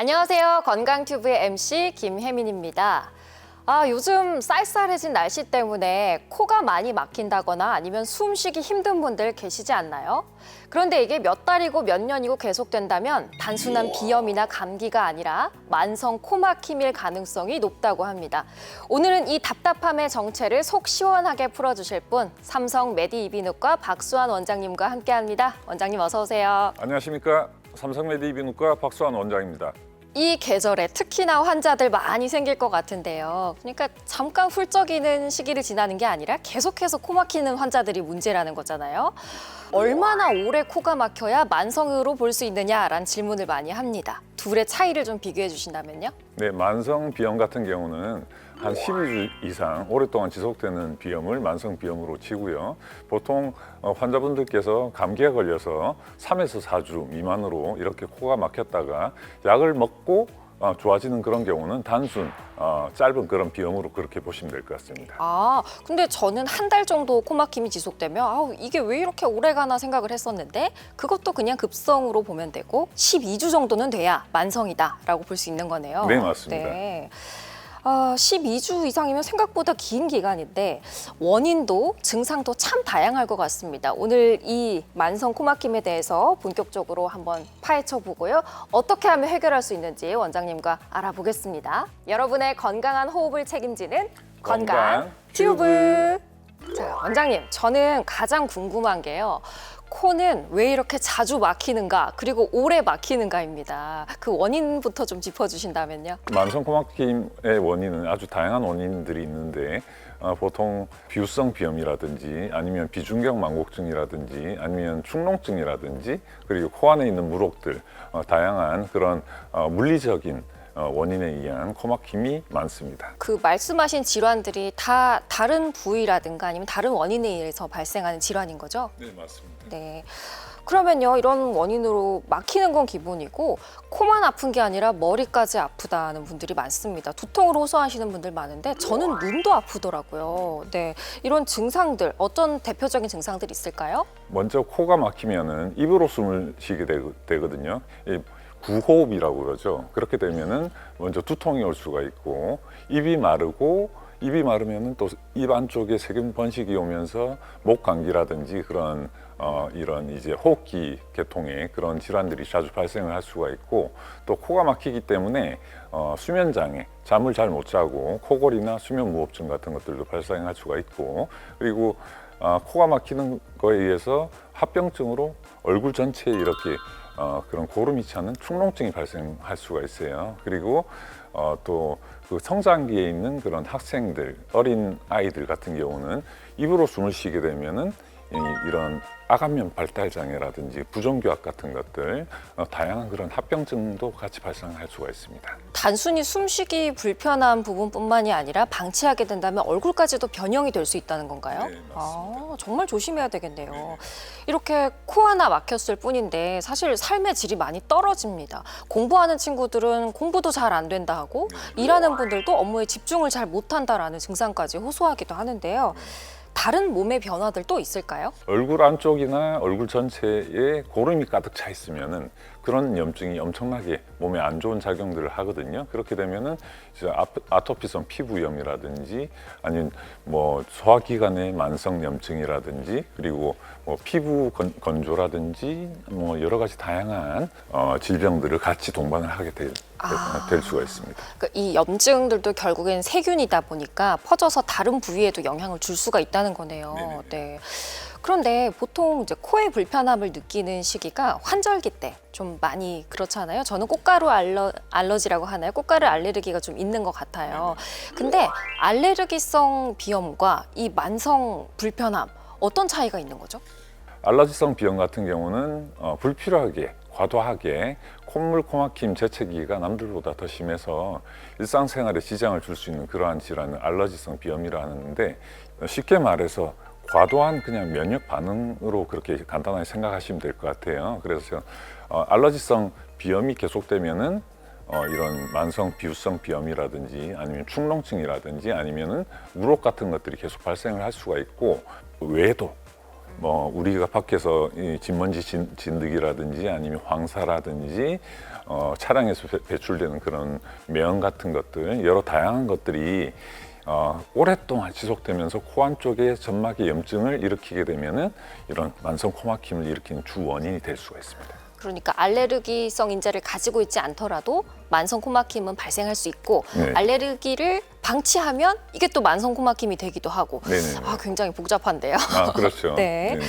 안녕하세요. 건강튜브의 MC 김혜민입니다. 요즘 쌀쌀해진 날씨 때문에 코가 많이 막힌다거나 아니면 숨쉬기 힘든 분들 계시지 않나요? 그런데 이게 몇 달이고 몇 년이고 계속된다면 단순한 비염이나 감기가 아니라 만성 코막힘일 가능성이 높다고 합니다. 오늘은 이 답답함의 정체를 속 시원하게 풀어주실 분, 삼성 메디이비인후과 박수환 원장님과 함께합니다. 원장님 어서 오세요. 안녕하십니까. 삼성메디이비인후과 박수환 원장입니다. 이 계절에 특히나 환자들 많이 생길 것 같은데요. 그러니까 잠깐 훌쩍이는 시기를 지나는 게 아니라 계속해서 코 막히는 환자들이 문제라는 거잖아요. 얼마나 오래 코가 막혀야 만성으로 볼 수 있느냐라는 질문을 많이 합니다. 둘의 차이를 좀 비교해 주신다면요. 네, 만성 비염 같은 경우는 한 12주 이상 오랫동안 지속되는 비염을 만성 비염으로 치고요. 보통 환자분들께서 감기에 걸려서 3에서 4주 미만으로 이렇게 코가 막혔다가 약을 먹고 좋아지는 그런 경우는 단순 짧은 그런 비염으로 그렇게 보시면 될 것 같습니다. 근데 저는 한 달 정도 코막힘이 지속되면 이게 왜 이렇게 오래 가나 생각을 했었는데 그것도 그냥 급성으로 보면 되고 12주 정도는 돼야 만성이다라고 볼 수 있는 거네요. 네, 맞습니다. 네. 12주 이상이면 생각보다 긴 기간인데 원인도 증상도 참 다양할 것 같습니다. 오늘 이 만성 코막힘에 대해서 본격적으로 한번 파헤쳐 보고요. 어떻게 하면 해결할 수 있는지 원장님과 알아보겠습니다. 여러분의 건강한 호흡을 책임지는 건강 튜브. 자, 원장님, 저는 가장 궁금한 게요. 코는 왜 이렇게 자주 막히는가, 그리고 오래 막히는가입니다. 그 원인부터 좀 짚어주신다면요. 만성 코막힘의 원인은 아주 다양한 원인들이 있는데 보통 비우성 비염이라든지 아니면 비중격 망곡증이라든지 아니면 축농증이라든지 그리고 코 안에 있는 물혹들 다양한 그런 물리적인 원인에 의한 코막힘이 많습니다. 그 말씀하신 질환들이 다 다른 부위라든가 아니면 다른 원인에 의해서 발생하는 질환인 거죠? 네, 맞습니다. 네. 그러면요, 이런 원인으로 막히는 건 기본이고 코만 아픈 게 아니라 머리까지 아프다는 분들이 많습니다. 두통으로 호소하시는 분들 많은데 저는 눈도 아프더라고요. 네, 이런 증상들, 어떤 대표적인 증상들이 있을까요? 먼저 코가 막히면은 입으로 숨을 쉬게 되거든요. 이 구호흡이라고 그러죠. 그렇게 되면은 먼저 두통이 올 수가 있고 입이 마르면은 또 입 안쪽에 세균 번식이 오면서 목 감기라든지 그런 이런 이제 호흡기 계통의 그런 질환들이 자주 발생을 할 수가 있고 또 코가 막히기 때문에 수면 장애, 잠을 잘 못 자고 코골이나 수면 무호흡증 같은 것들도 발생할 수가 있고 그리고 코가 막히는 거에 의해서 합병증으로 얼굴 전체에 이렇게 그런 고름이 차는 축농증이 발생할 수가 있어요. 그리고 또 그 성장기에 있는 그런 학생들, 어린 아이들 같은 경우는 입으로 숨을 쉬게 되면은 이런 아간면 발달 장애라든지 부종교합 같은 것들 다양한 그런 합병증도 같이 발생할 수가 있습니다. 단순히 숨쉬기 불편한 부분뿐만이 아니라 방치하게 된다면 얼굴까지도 변형이 될 수 있다는 건가요? 네, 맞습니다. 정말 조심해야 되겠네요. 이렇게 코 하나 막혔을 뿐인데 사실 삶의 질이 많이 떨어집니다. 공부하는 친구들은 공부도 잘 안 된다 하고 일하는 분들도 업무에 집중을 잘 못한다라는 증상까지 호소하기도 하는데요. 다른 몸의 변화들도 있을까요? 얼굴 안쪽이나 얼굴 전체에 고름이 가득 차 있으면은 그런 염증이 엄청나게 몸에 안 좋은 작용들을 하거든요. 그렇게 되면은 이제 아토피성 피부염이라든지 아니면 뭐 소화기관의 만성 염증이라든지 그리고 뭐 피부 건조라든지 뭐 여러 가지 다양한 질병들을 같이 동반을 하게 될 수가 있습니다. 그러니까 이 염증들도 결국엔 세균이다 보니까 퍼져서 다른 부위에도 영향을 줄 수가 있다는 거네요. 네네네. 네. 그런데 보통 이제 코의 불편함을 느끼는 시기가 환절기 때 좀 많이 그렇잖아요. 저는 꽃가루 알러지라고 하나요? 꽃가루 알레르기가 좀 있는 것 같아요. 근데 알레르기성 비염과 이 만성 불편함 어떤 차이가 있는 거죠? 알러지성 비염 같은 경우는 불필요하게 과도하게 콧물, 코막힘, 재채기가 남들보다 더 심해서 일상생활에 지장을 줄 수 있는 그러한 질환을 알러지성 비염이라 하는데 쉽게 말해서 과도한 그냥 면역 반응으로 그렇게 간단하게 생각하시면 될 것 같아요. 그래서 알러지성 비염이 계속되면은 이런 만성 비우성 비염이라든지 아니면 축농증이라든지 아니면은 물혹 같은 것들이 계속 발생을 할 수가 있고 외도 뭐 우리가 밖에서 이 진먼지 진드기라든지 아니면 황사라든지 차량에서 배출되는 그런 매연 같은 것들, 여러 다양한 것들이 오랫동안 지속되면서 코 안쪽에 점막의 염증을 일으키게 되면은 이런 만성 코막힘을 일으키는 주 원인이 될 수가 있습니다. 그러니까 알레르기성 인자를 가지고 있지 않더라도 만성 코막힘은 발생할 수 있고 네. 알레르기를 방치하면 이게 또 만성 코막힘이 되기도 하고 네네. 굉장히 복잡한데요. 그렇죠. 네. 네네.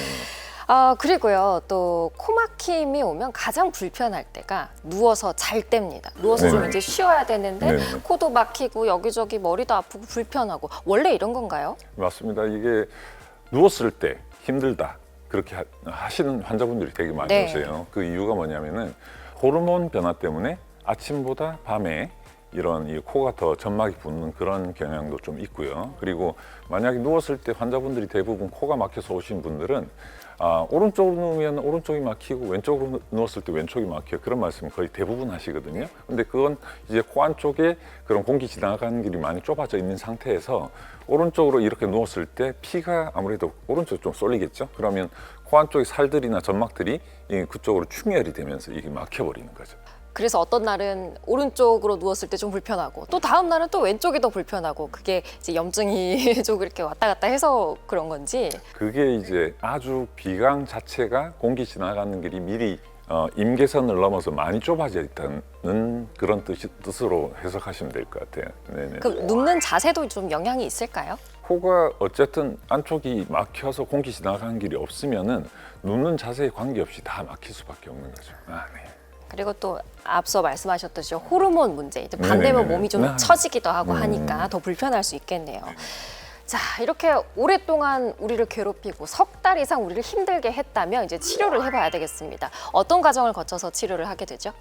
그리고요, 또 코막힘이 오면 가장 불편할 때가 누워서 잘 때입니다. 누워서 좀 네네. 이제 쉬어야 되는데 네네. 코도 막히고 여기저기 머리도 아프고 불편하고 원래 이런 건가요? 맞습니다. 이게 누웠을 때 힘들다. 그렇게 하시는 환자분들이 되게 많이 네. 오세요. 그 이유가 뭐냐면은 호르몬 변화 때문에 아침보다 밤에 이런 이 코가 더 점막이 붓는 그런 경향도 좀 있고요. 그리고 만약에 누웠을 때 환자분들이 대부분 코가 막혀서 오신 분들은 오른쪽으로 누우면 오른쪽이 막히고 왼쪽으로 누웠을 때 왼쪽이 막혀요. 그런 말씀 거의 대부분 하시거든요. 근데 그건 이제 코 안쪽에 그런 공기 지나가는 길이 많이 좁아져 있는 상태에서 오른쪽으로 이렇게 누웠을 때 피가 아무래도 오른쪽 좀 쏠리겠죠. 그러면 코 안쪽의 살들이나 점막들이 그쪽으로 충혈이 되면서 이게 막혀버리는 거죠. 그래서 어떤 날은 오른쪽으로 누웠을 때 좀 불편하고 또 다음 날은 또 왼쪽이 더 불편하고 그게 이제 염증이 좀 이렇게 왔다 갔다 해서 그런 건지. 그게 이제 아주 비강 자체가 공기 지나가는 길이 미리 임계선을 넘어서 많이 좁아져 있다는 그런 뜻으로 해석하시면 될 것 같아요. 네네. 그럼 눕는 자세도 좀 영향이 있을까요? 코가 어쨌든 안쪽이 막혀서 공기 지나가는 길이 없으면은 눕는 자세에 관계없이 다 막힐 수밖에 없는 거죠. 네. 그리고 또 앞서 말씀하셨듯이 호르몬 문제, 이제 밤 되면 네네네. 몸이 좀 네. 처지기도 하고 하니까 더 불편할 수 있겠네요. 자, 이렇게 오랫동안 우리를 괴롭히고 석 달 이상 우리를 힘들게 했다면 이제 치료를 해봐야 되겠습니다. 어떤 과정을 거쳐서 치료를 하게 되죠?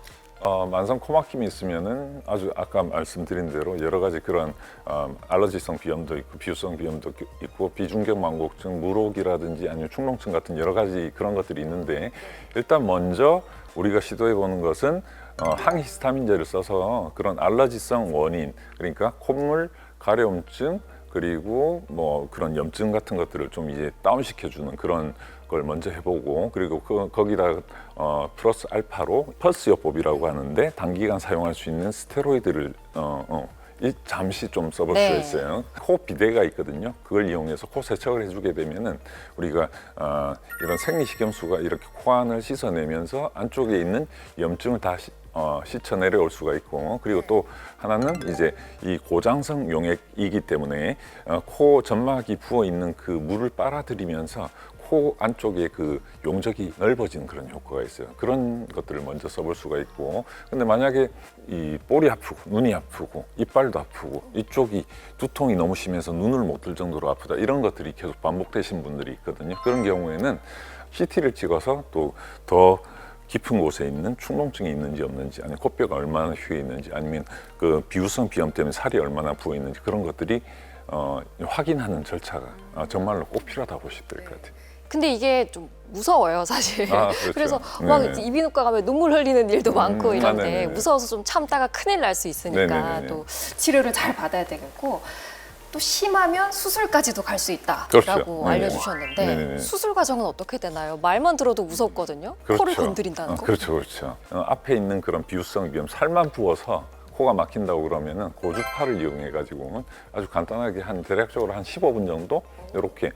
만성 코막힘이 있으면은 아주 아까 말씀드린 대로 여러 가지 그런 알러지성 비염도 있고 비유성 비염도 있고 비중격망곡증, 물혹이라든지 아니면 축농증 같은 여러 가지 그런 것들이 있는데 일단 먼저 우리가 시도해 보는 것은 항히스타민제를 써서 그런 알러지성 원인, 그러니까 콧물, 가려움증, 그리고 뭐 그런 염증 같은 것들을 좀 이제 다운시켜 주는 그런 걸 먼저 해보고, 그리고 거기다 플러스 알파로 펄스요법이라고 하는데 단기간 사용할 수 있는 스테로이드를 잠시 좀 써볼 네. 수가 있어요. 코 비대가 있거든요. 그걸 이용해서 코 세척을 해주게 되면은 우리가 이런 생리식염수가 이렇게 코 안을 씻어내면서 안쪽에 있는 염증을 다 씻어 내려올 수가 있고, 그리고 또 하나는 이제 이 고장성 용액이기 때문에 코 점막이 부어 있는 그 물을 빨아들이면서 코 안쪽에 그 용적이 넓어지는 그런 효과가 있어요. 그런 것들을 먼저 써볼 수가 있고, 근데 만약에 이 볼이 아프고 눈이 아프고 이빨도 아프고 이쪽이 두통이 너무 심해서 눈을 못 뜰 정도로 아프다, 이런 것들이 계속 반복되신 분들이 있거든요. 그런 경우에는 CT를 찍어서 또 더 깊은 곳에 있는 축농증이 있는지 없는지, 아니면 코뼈가 얼마나 휘어 있는지, 아니면 그 비우성 비염 때문에 살이 얼마나 부어 있는지, 그런 것들이 확인하는 절차가 정말로 꼭 필요하다고 보시면 될 것 같아요. 근데 이게 좀 무서워요, 사실. 그렇죠. 그래서 막 네네. 이비인후과 가면 눈물 흘리는 일도 많고 이런데 네네네. 무서워서 좀 참다가 큰일 날 수 있으니까 네네네. 또 치료를 잘 받아야 되겠고, 또 심하면 수술까지도 갈 수 있다라고 그렇죠. 네네. 알려주셨는데 네네네. 수술 과정은 어떻게 되나요? 말만 들어도 무섭거든요. 코를 건드린다는 거. 그렇죠, 그렇죠. 앞에 있는 그런 비우성 비염, 살만 부어서 코가 막힌다고 그러면은 고주파를 이용해 가지고는 아주 간단하게 대략적으로 한 15분 정도 이렇게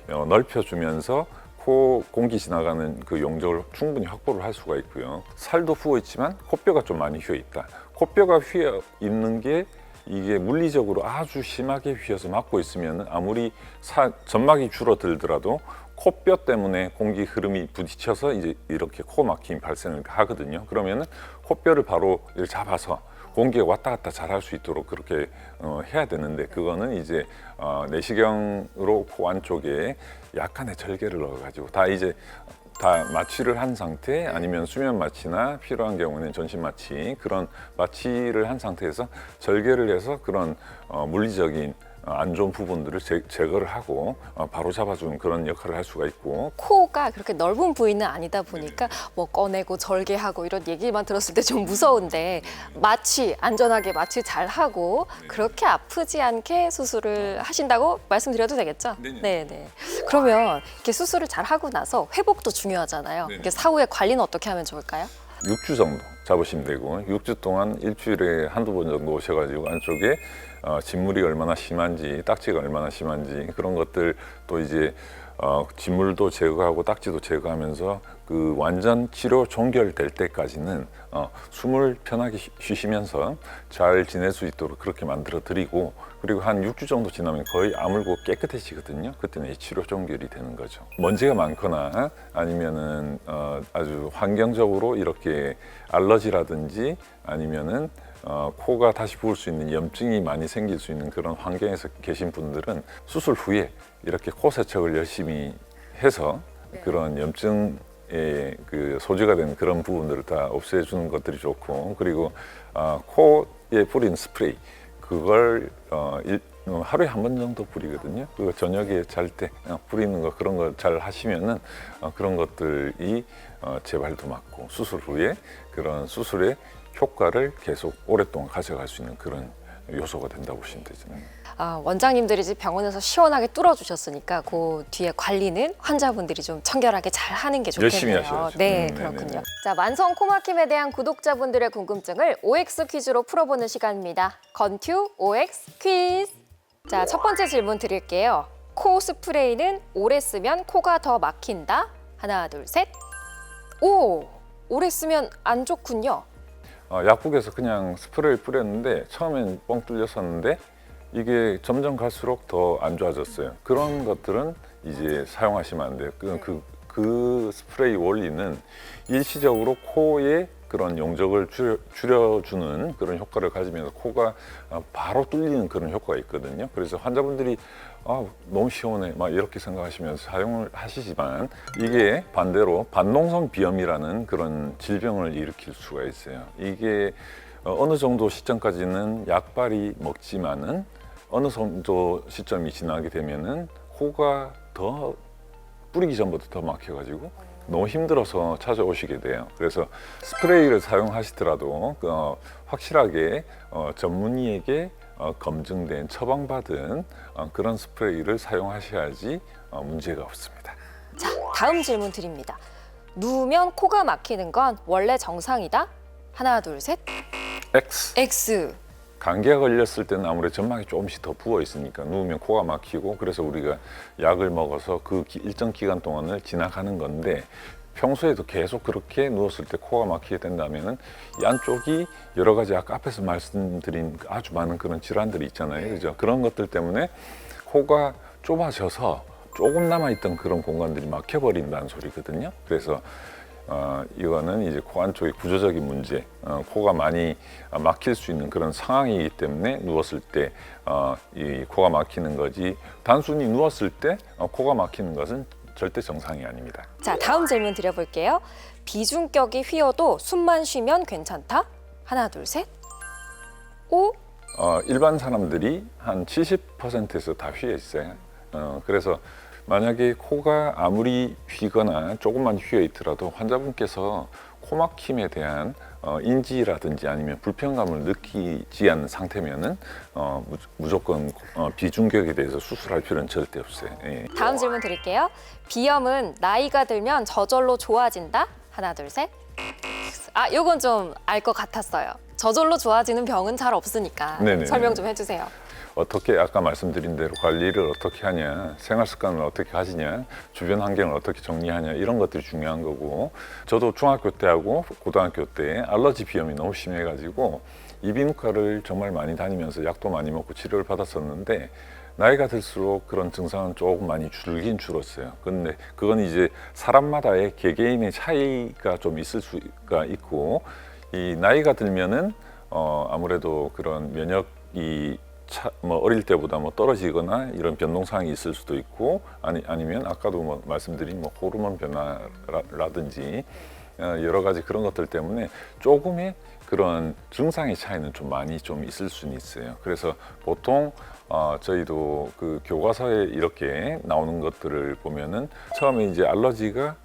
넓혀주면서 코 공기 지나가는 그 용적을 충분히 확보를 할 수가 있고요. 살도 부어 있지만 코뼈가 좀 많이 휘어 있다. 코뼈가 휘어 있는 게 이게 물리적으로 아주 심하게 휘어서 막고 있으면 아무리 점막이 줄어들더라도 코뼈 때문에 공기 흐름이 부딪혀서 이제 이렇게 코 막힘이 발생을 하거든요. 그러면은 코뼈를 바로 이렇게 잡아서 공기가 왔다 갔다 잘 할 수 있도록 그렇게 해야 되는데, 그거는 이제 내시경으로 코 안쪽에 약간의 절개를 넣어가지고 다 마취를 한 상태, 아니면 수면 마취나 필요한 경우는 전신 마취, 그런 마취를 한 상태에서 절개를 해서 그런 물리적인 안 좋은 부분들을 제거를 하고 바로 잡아주는 그런 역할을 할 수가 있고. 코가 그렇게 넓은 부위는 아니다 보니까 뭐 꺼내고 절개하고 이런 얘기만 들었을 때 좀 무서운데 안전하게 마취 잘 하고 그렇게 아프지 않게 수술을 하신다고 말씀드려도 되겠죠? 네. 그러면 이렇게 수술을 잘 하고 나서 회복도 중요하잖아요. 이렇게 사후에 관리는 어떻게 하면 좋을까요? 6주 정도 잡으시면 되고 6주 동안 일주일에 한두 번 정도 오셔가지고 안쪽에 진물이 얼마나 심한지 딱지가 얼마나 심한지 그런 것들 또 이제 진물도 제거하고 딱지도 제거하면서 그 완전 치료 종결될 때까지는 숨을 편하게 쉬시면서 잘 지낼 수 있도록 그렇게 만들어 드리고 그리고 한 6주 정도 지나면 거의 아물고 깨끗해지거든요. 그때는 이 치료 종결이 되는 거죠. 먼지가 많거나 아니면은 아주 환경적으로 이렇게 알러지라든지 아니면은 코가 다시 부을 수 있는 염증이 많이 생길 수 있는 그런 환경에서 계신 분들은 수술 후에 이렇게 코 세척을 열심히 해서 그런 염증에 그 소지가 된 그런 부분들을 다 없애주는 것들이 좋고 그리고 코에 뿌린 스프레이 그걸 하루에 한 번 정도 뿌리거든요. 그거 저녁에 잘 때 뿌리는 거 그런 거 잘 하시면은 그런 것들이 재발도 막고 수술 후에 그런 수술의 효과를 계속 오랫동안 가져갈 수 있는 그런 요소가 된다고 보시면 되죠. 원장님들이 이제 병원에서 시원하게 뚫어주셨으니까 그 뒤에 관리는 환자분들이 좀 청결하게 잘 하는 게 좋겠네요. 열심히 하셔야죠. 네, 그렇군요. 네네. 자, 만성 코막힘에 대한 구독자분들의 궁금증을 OX 퀴즈로 풀어보는 시간입니다. 건투 OX 퀴즈. 자, 첫 번째 질문 드릴게요. 코 스프레이는 오래 쓰면 코가 더 막힌다. 하나, 둘, 셋. 오, 오래 쓰면 안 좋군요. 약국에서 그냥 스프레이를 뿌렸는데 처음엔 뻥 뚫렸었는데 이게 점점 갈수록 더 안 좋아졌어요. 그런 것들은 이제 사용하시면 안 돼요. 그 스프레이 원리는 일시적으로 코에 그런 용적을 줄여주는 그런 효과를 가지면서 코가 바로 뚫리는 그런 효과가 있거든요. 그래서 환자분들이 너무 시원해 막 이렇게 생각하시면서 사용을 하시지만 이게 반대로 반농성 비염이라는 그런 질병을 일으킬 수가 있어요. 이게 어느 정도 시점까지는 약발이 먹지만은 어느 정도 시점이 지나게 되면은 코가 더 뿌리기 전부터 더 막혀가지고 너무 힘들어서 찾아오시게 돼요. 그래서 스프레이를 사용하시더라도 확실하게 전문의에게 검증된 처방받은 그런 스프레이를 사용하셔야지 문제가 없습니다. 자, 다음 질문 드립니다. 누우면 코가 막히는 건 원래 정상이다? 하나, 둘, 셋. X. 감기가 걸렸을 때는 아무래도 점막이 조금씩 더 부어 있으니까 누우면 코가 막히고 그래서 우리가 약을 먹어서 그 일정 기간 동안을 지나가는 건데 평소에도 계속 그렇게 누웠을 때 코가 막히게 된다면은 이 안쪽이 여러 가지 아까 앞에서 말씀드린 아주 많은 그런 질환들이 있잖아요. 그죠? 그런 것들 때문에 코가 좁아져서 조금 남아있던 그런 공간들이 막혀버린다는 소리거든요. 그래서 이거는 이제 코 안쪽의 구조적인 문제, 코가 많이 막힐 수 있는 그런 상황이기 때문에 누웠을 때 이 코가 막히는 거지 단순히 누웠을 때 코가 막히는 것은 절대 정상이 아닙니다. 자, 다음 질문 드려볼게요. 비중격이 휘어도 숨만 쉬면 괜찮다? 하나, 둘, 셋. 오. 일반 사람들이 한 70%에서 다 휘어 있어요. 그래서 만약에 코가 아무리 휘거나 조금만 휘어 있더라도 환자분께서 코막힘에 대한 인지라든지 아니면 불편감을 느끼지 않는 상태면은 무조건 비중격에 대해서 수술할 필요는 절대 없어요. 예. 다음 질문 드릴게요. 비염은 나이가 들면 저절로 좋아진다? 하나, 둘, 셋. 요건 좀 알 것 같았어요. 저절로 좋아지는 병은 잘 없으니까 네네. 설명 좀 해주세요. 어떻게 아까 말씀드린 대로 관리를 어떻게 하냐, 생활 습관을 어떻게 가지냐, 주변 환경을 어떻게 정리하냐 이런 것들이 중요한 거고 저도 중학교 때하고 고등학교 때 알러지 비염이 너무 심해가지고 이비인후과를 정말 많이 다니면서 약도 많이 먹고 치료를 받았었는데 나이가 들수록 그런 증상은 조금 많이 줄긴 줄었어요. 근데 그건 이제 사람마다의 개개인의 차이가 좀 있을 수가 있고 이 나이가 들면은 아무래도 그런 면역이 어릴 때보다 떨어지거나 이런 변동사항이 있을 수도 있고 아니면 아까도 말씀드린 호르몬 변화라든지 여러 가지 그런 것들 때문에 조금의 그런 증상의 차이는 좀 많이 좀 있을 수는 있어요. 그래서 보통 저희도 그 교과서에 이렇게 나오는 것들을 보면은 처음에 이제 알러지가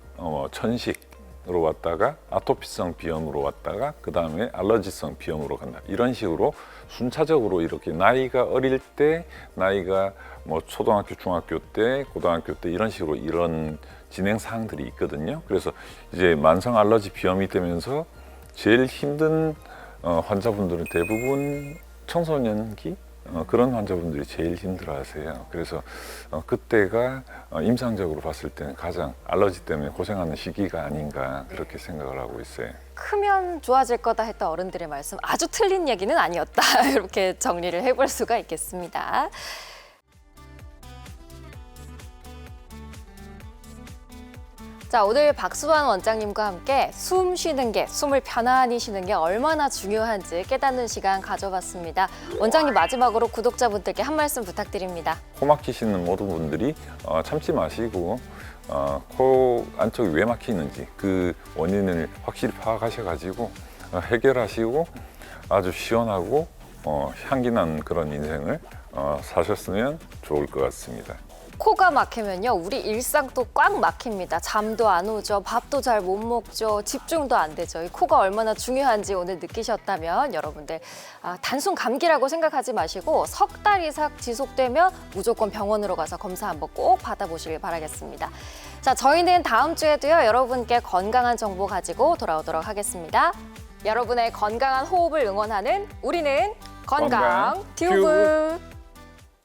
천식으로 왔다가 아토피성 비염으로 왔다가 그 다음에 알러지성 비염으로 간다. 이런 식으로 순차적으로 이렇게 나이가 어릴 때, 나이가 뭐 초등학교, 중학교 때, 고등학교 때 이런 식으로 이런 진행 사항들이 있거든요. 그래서 이제 만성 알러지 비염이 되면서 제일 힘든 환자분들은 대부분 청소년기 그런 환자분들이 제일 힘들어하세요. 그래서 그때가 임상적으로 봤을 때는 가장 알러지 때문에 고생하는 시기가 아닌가 그렇게 생각을 하고 있어요. 크면 좋아질 거다 했던 어른들의 말씀 아주 틀린 얘기는 아니었다. 이렇게 정리를 해볼 수가 있겠습니다. 자, 오늘 박수환 원장님과 함께 숨 쉬는 게, 숨을 편안히 쉬는 게 얼마나 중요한지 깨닫는 시간 가져봤습니다. 원장님 마지막으로 구독자분들께 한 말씀 부탁드립니다. 코 막히시는 모든 분들이 참지 마시고 코 안쪽이 왜 막히는지 그 원인을 확실히 파악하셔가지고 해결하시고 아주 시원하고 향기난 그런 인생을 사셨으면 좋을 것 같습니다. 코가 막히면요, 우리 일상도 꽉 막힙니다. 잠도 안 오죠, 밥도 잘 못 먹죠, 집중도 안 되죠. 이 코가 얼마나 중요한지 오늘 느끼셨다면 여러분들 단순 감기라고 생각하지 마시고 석 달 이상 지속되면 무조건 병원으로 가서 검사 한번 꼭 받아보시길 바라겠습니다. 자, 저희는 다음 주에도요, 여러분께 건강한 정보 가지고 돌아오도록 하겠습니다. 여러분의 건강한 호흡을 응원하는 우리는 건강 튜브.